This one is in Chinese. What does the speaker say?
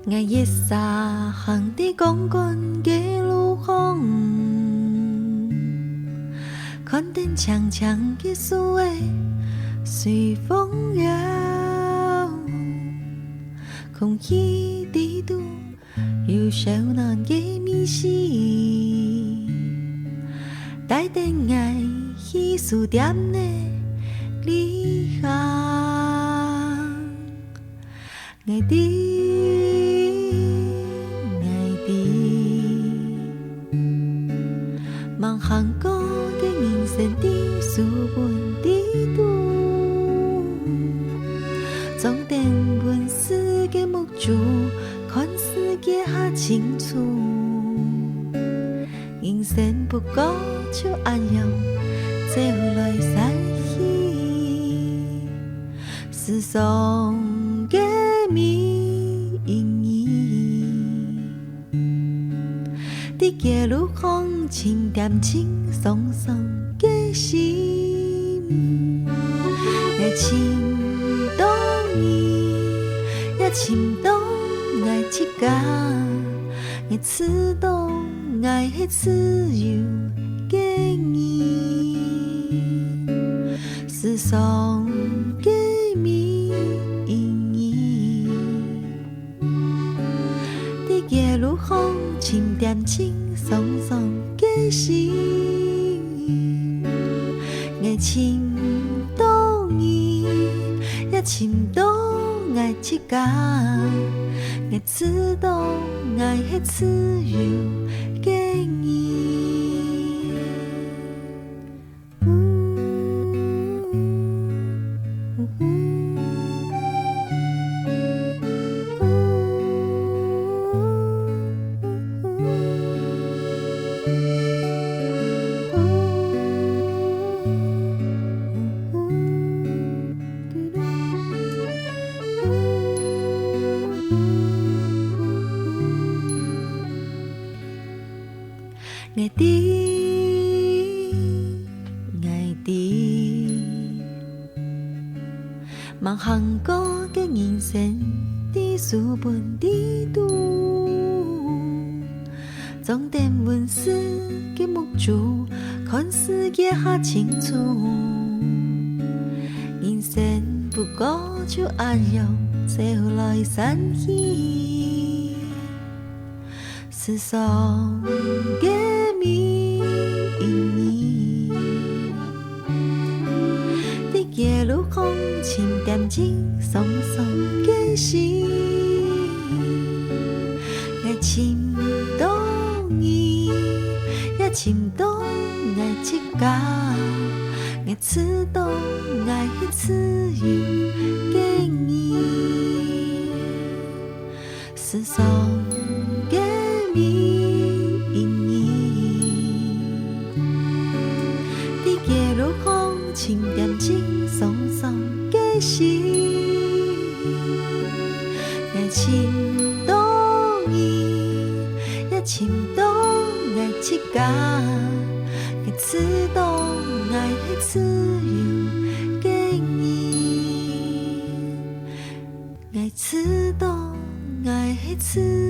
爱夜沙行的公公的路风，看见长长的树尾随风摇，空气低度有少男的迷失，带点爱去书店的理想，爱的。望韩国嘅人生的书本地图，装点文字嘅目珠，看世界下清楚。人生不过就安样，走来散去，世上嘅谜语，伫街路空。轻点轻松松的心，爱情动你，也情动爱一家，爱刺动爱的自由给你，世上的谜语，伫夜路风轻点轻松松。心，爱情动意，也情动爱一家，爱自动爱的自由给你。爱的，爱的，望韩国嘅人生的书本地图，装点文字嘅目珠，看世界下清楚。人生不过就安样，走来散去，世上嘅。夜路风轻点轻松松的心，爱情动意，也情动爱一家，爱刺动爱的自由给你，世上的谜语，伫夜路风轻点轻。松松的心，爱情动意，也情动爱一家，爱自动爱的自由给你，爱自动爱的自由。